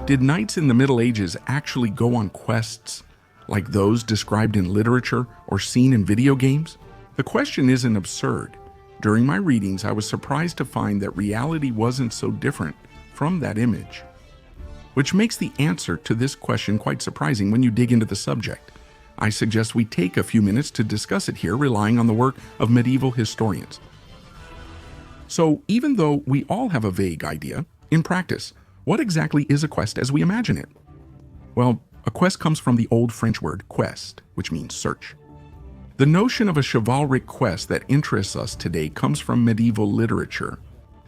Did knights in the Middle Ages actually go on quests like those described in literature or seen in video games? The question isn't absurd. During my readings, I was surprised to find that reality wasn't so different from that image, which makes the answer to this question quite surprising when you dig into the subject. I suggest we take a few minutes to discuss it here, relying on the work of medieval historians. So, even though we all have a vague idea, in practice, what exactly is a quest as we imagine it? Well, a quest comes from the old French word quest, which means search. The notion of a chivalric quest that interests us today comes from medieval literature.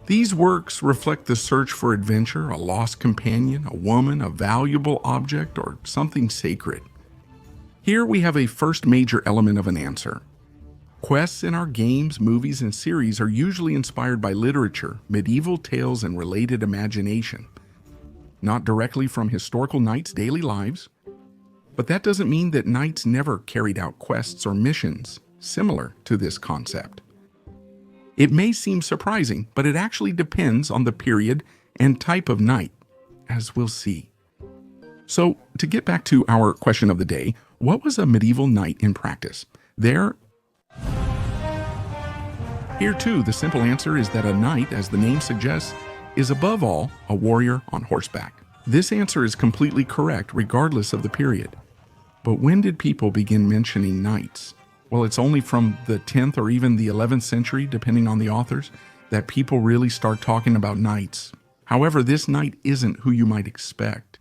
These works reflect the search for adventure, a lost companion, a woman, a valuable object, or something sacred. Here we have a first major element of an answer. Quests in our games, movies, and series are usually inspired by literature, medieval tales, and related imagination. Not directly from historical knights' daily lives, but that doesn't mean that knights never carried out quests or missions similar to this concept. It may seem surprising, but it actually depends on the period and type of knight, as we'll see. So, to get back to our question of the day, what was a medieval knight in practice? Here too, the simple answer is that a knight, as the name suggests, is above all a warrior on horseback. This answer is completely correct regardless of the period. But when did people begin mentioning knights? Well, it's only from the 10th or even the 11th century, depending on the authors, that people really start talking about knights. However, this knight isn't who you might expect,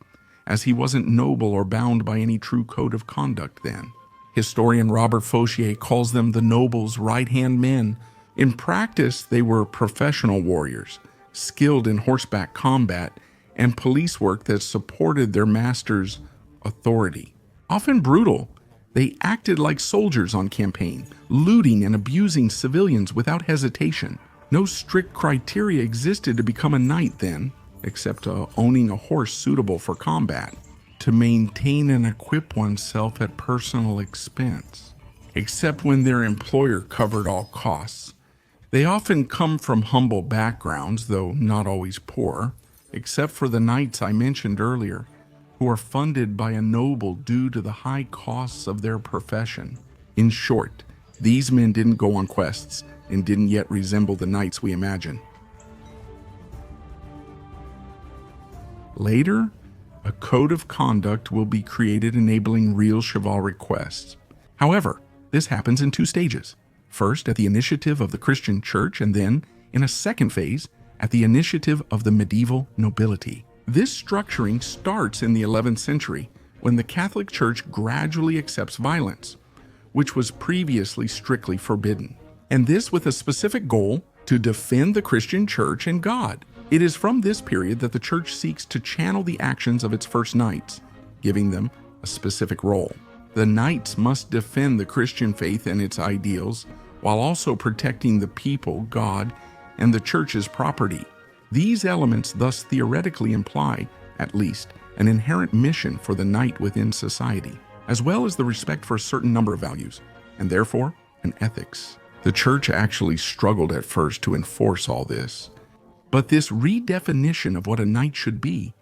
as he wasn't noble or bound by any true code of conduct then. Historian Robert Fauchier calls them the noble's right-hand men. In practice, they were professional warriors, skilled in horseback combat and police work that supported their master's authority. Often brutal, they acted like soldiers on campaign, looting and abusing civilians without hesitation. No strict criteria existed to become a knight then, except owning a horse suitable for combat, to maintain and equip oneself at personal expense, except when their employer covered all costs. They often come from humble backgrounds, though not always poor, except for the knights I mentioned earlier, who are funded by a noble due to the high costs of their profession. In short, these men didn't go on quests and didn't yet resemble the knights we imagine. Later, a code of conduct will be created enabling real chivalric quests. However, this happens in two stages. First, at the initiative of the Christian Church, and then, in a second phase, at the initiative of the medieval nobility. This structuring starts in the 11th century, when the Catholic Church gradually accepts violence, which was previously strictly forbidden. And this with a specific goal to defend the Christian Church and God. It is from this period that the Church seeks to channel the actions of its first knights, giving them a specific role. The knights must defend the Christian faith and its ideals, while also protecting the people, God, and the Church's property. These elements thus theoretically imply, at least, an inherent mission for the knight within society, as well as the respect for a certain number of values, and therefore, an ethics. The Church actually struggled at first to enforce all this. But this redefinition of what a knight should be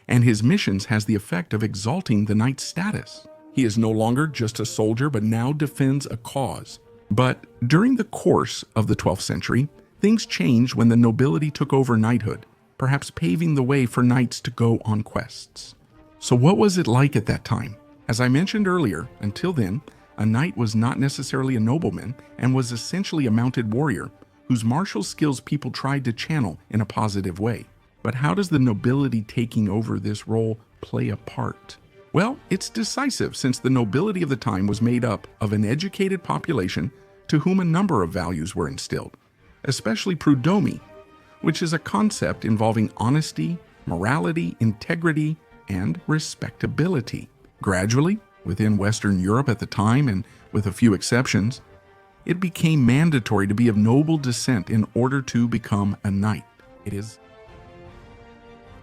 and his missions has the effect of exalting the knight's status. He is no longer just a soldier, but now defends a cause. But during the course of the 12th century, things changed when the nobility took over knighthood, perhaps paving the way for knights to go on quests. So what was it like at that time? As I mentioned earlier, until then, a knight was not necessarily a nobleman and was essentially a mounted warrior whose martial skills people tried to channel in a positive way. But how does the nobility taking over this role play a part? Well, it's decisive, since the nobility of the time was made up of an educated population to whom a number of values were instilled, especially prud'homy, which is a concept involving honesty, morality, integrity, and respectability. Gradually, within Western Europe at the time, and with a few exceptions, it became mandatory to be of noble descent in order to become a knight.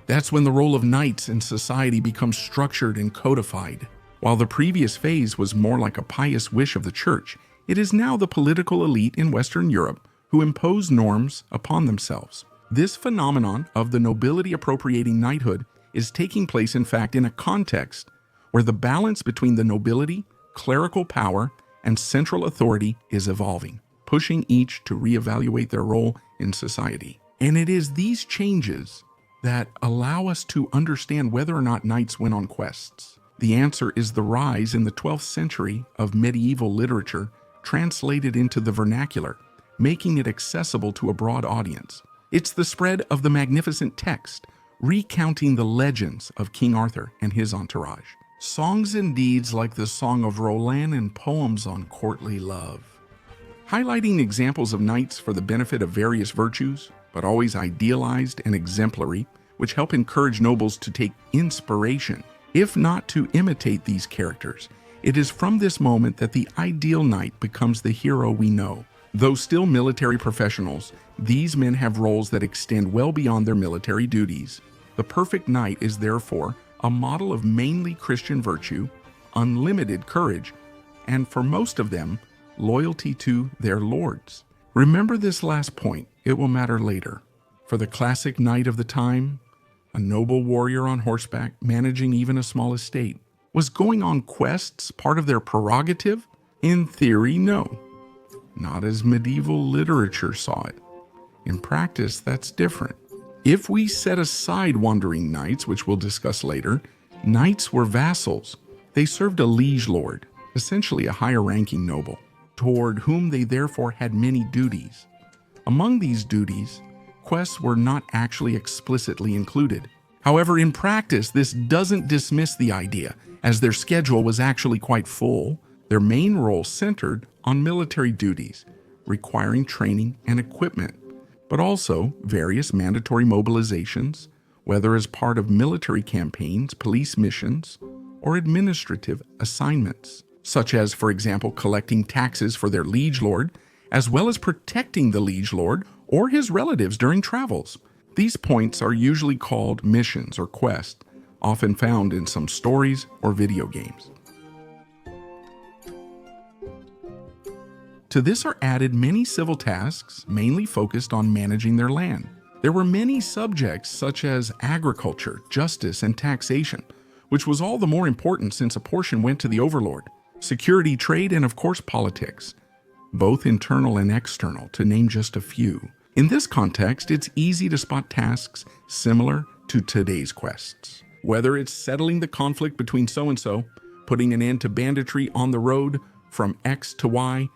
That's when the role of knights in society becomes structured and codified. While the previous phase was more like a pious wish of the Church, it is now the political elite in Western Europe who impose norms upon themselves. This phenomenon of the nobility appropriating knighthood is taking place, in fact, in a context where the balance between the nobility, clerical power, and central authority is evolving, pushing each to reevaluate their role in society. And it is these changes that allow us to understand whether or not knights went on quests. The answer is the rise in the 12th century of medieval literature translated into the vernacular, making it accessible to a broad audience. It's the spread of the magnificent text, recounting the legends of King Arthur and his entourage. Songs and deeds like the Song of Roland and poems on courtly love. Highlighting examples of knights for the benefit of various virtues, but always idealized and exemplary, which help encourage nobles to take inspiration, if not to imitate these characters. It is from this moment that the ideal knight becomes the hero we know. Though still military professionals, these men have roles that extend well beyond their military duties. The perfect knight is therefore a model of mainly Christian virtue, unlimited courage, and for most of them, loyalty to their lords. Remember this last point, it will matter later. For the classic knight of the time, a noble warrior on horseback, managing even a small estate, was going on quests part of their prerogative? In theory, no. Not as medieval literature saw it. In practice, that's different. If we set aside wandering knights, which we'll discuss later, knights were vassals. They served a liege lord, essentially a higher-ranking noble, toward whom they therefore had many duties. Among these duties, quests were not actually explicitly included. However, in practice, this doesn't dismiss the idea, as their schedule was actually quite full. Their main role centered on military duties, requiring training and equipment, but also various mandatory mobilizations, whether as part of military campaigns, police missions, or administrative assignments, such as, for example, collecting taxes for their liege lord, as well as protecting the liege lord or his relatives during travels. These points are usually called missions or quests, often found in some stories or video games. To this are added many civil tasks, mainly focused on managing their land. There were many subjects such as agriculture, justice, and taxation, which was all the more important since a portion went to the overlord, security, trade, and of course politics, both internal and external, to name just a few. In this context, it's easy to spot tasks similar to today's quests. Whether it's settling the conflict between so-and-so, putting an end to banditry on the road from X to Y,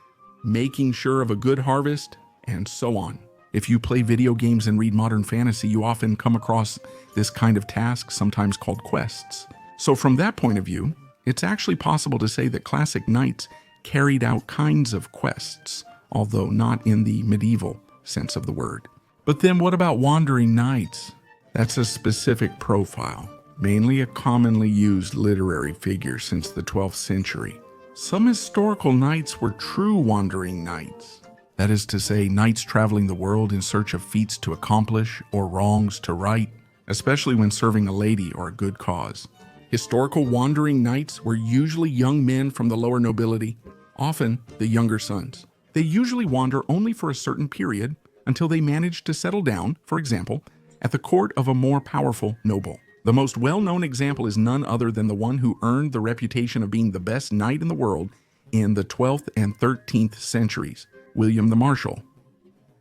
making sure of a good harvest, and so on. If you play video games and read modern fantasy, you often come across this kind of task, sometimes called quests. So from that point of view, it's actually possible to say that classic knights carried out kinds of quests, although not in the medieval sense of the word. But then what about wandering knights? That's a specific profile, mainly a commonly used literary figure since the 12th century. Some historical knights were true wandering knights. That is to say, knights traveling the world in search of feats to accomplish or wrongs to right, especially when serving a lady or a good cause. Historical wandering knights were usually young men from the lower nobility, often the younger sons. They usually wander only for a certain period until they manage to settle down, for example, at the court of a more powerful noble. The most well-known example is none other than the one who earned the reputation of being the best knight in the world in the 12th and 13th centuries, William the Marshal.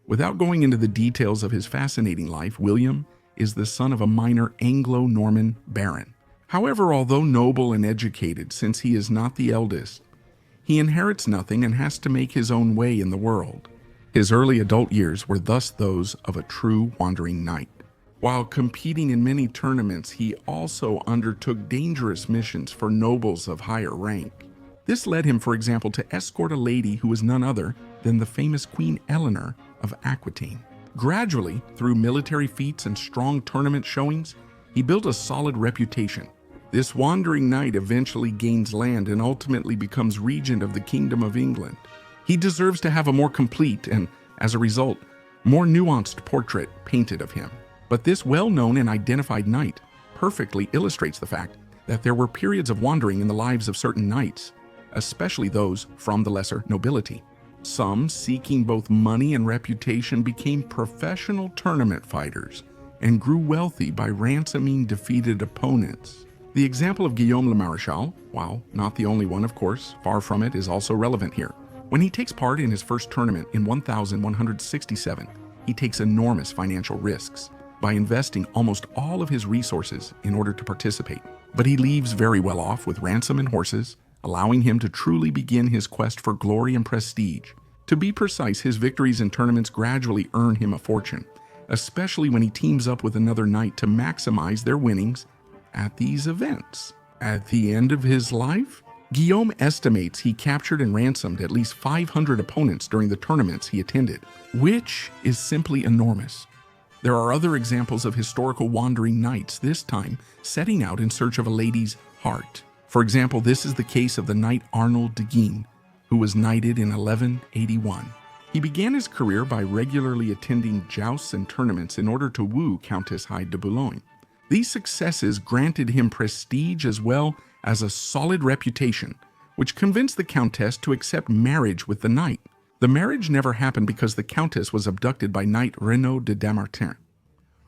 Without going into the details of his fascinating life, William is the son of a minor Anglo-Norman baron. However, although noble and educated, since he is not the eldest, he inherits nothing and has to make his own way in the world. His early adult years were thus those of a true wandering knight. While competing in many tournaments, he also undertook dangerous missions for nobles of higher rank. This led him, for example, to escort a lady who was none other than the famous Queen Eleanor of Aquitaine. Gradually, through military feats and strong tournament showings, he built a solid reputation. This wandering knight eventually gains land and ultimately becomes regent of the Kingdom of England. He deserves to have a more complete and, as a result, more nuanced portrait painted of him. But this well-known and identified knight perfectly illustrates the fact that there were periods of wandering in the lives of certain knights, especially those from the lesser nobility. Some, seeking both money and reputation, became professional tournament fighters, and grew wealthy by ransoming defeated opponents. The example of Guillaume le Maréchal, while not the only one of course, far from it, is also relevant here. When he takes part in his first tournament in 1167, he takes enormous financial risks by investing almost all of his resources in order to participate. But he leaves very well off with ransom and horses, allowing him to truly begin his quest for glory and prestige. To be precise, his victories in tournaments gradually earn him a fortune, especially when he teams up with another knight to maximize their winnings at these events. At the end of his life, Guillaume estimates he captured and ransomed at least 500 opponents during the tournaments he attended, which is simply enormous. There are other examples of historical wandering knights, this time setting out in search of a lady's heart. For example, this is the case of the knight Arnold de Guignes, who was knighted in 1181. He began his career by regularly attending jousts and tournaments in order to woo Countess Hyde de Boulogne. These successes granted him prestige as well as a solid reputation, which convinced the Countess to accept marriage with the knight. The marriage never happened because the Countess was abducted by Knight Renaud de Damartin,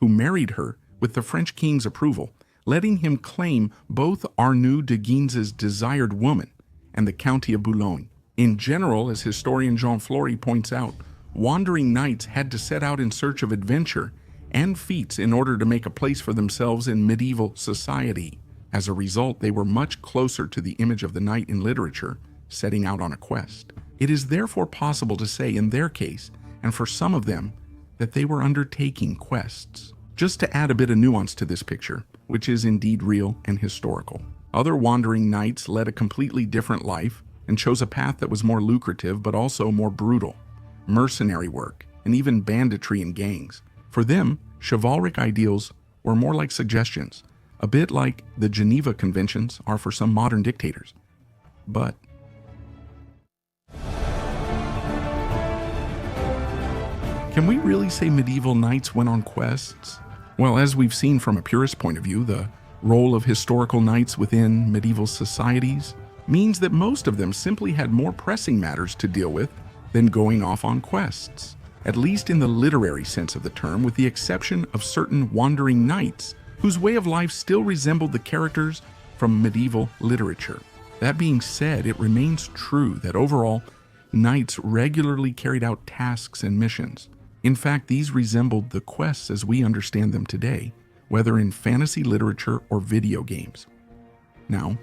who married her with the French king's approval, letting him claim both Arnould de Guignes' desired woman and the County of Boulogne. In general, as historian Jean Flory points out, wandering knights had to set out in search of adventure and feats in order to make a place for themselves in medieval society. As a result, they were much closer to the image of the knight in literature, setting out on a quest. It is therefore possible to say in their case, and for some of them, that they were undertaking quests. Just to add a bit of nuance to this picture, which is indeed real and historical. Other wandering knights led a completely different life and chose a path that was more lucrative but also more brutal. Mercenary work, and even banditry and gangs. For them, chivalric ideals were more like suggestions, a bit like the Geneva Conventions are for some modern dictators. But can we really say medieval knights went on quests? Well, as we've seen from a purist point of view, the role of historical knights within medieval societies means that most of them simply had more pressing matters to deal with than going off on quests, at least in the literary sense of the term, with the exception of certain wandering knights whose way of life still resembled the characters from medieval literature. That being said, it remains true that overall, knights regularly carried out tasks and missions. In fact, these resembled the quests as we understand them today, whether in fantasy literature or video games. Now,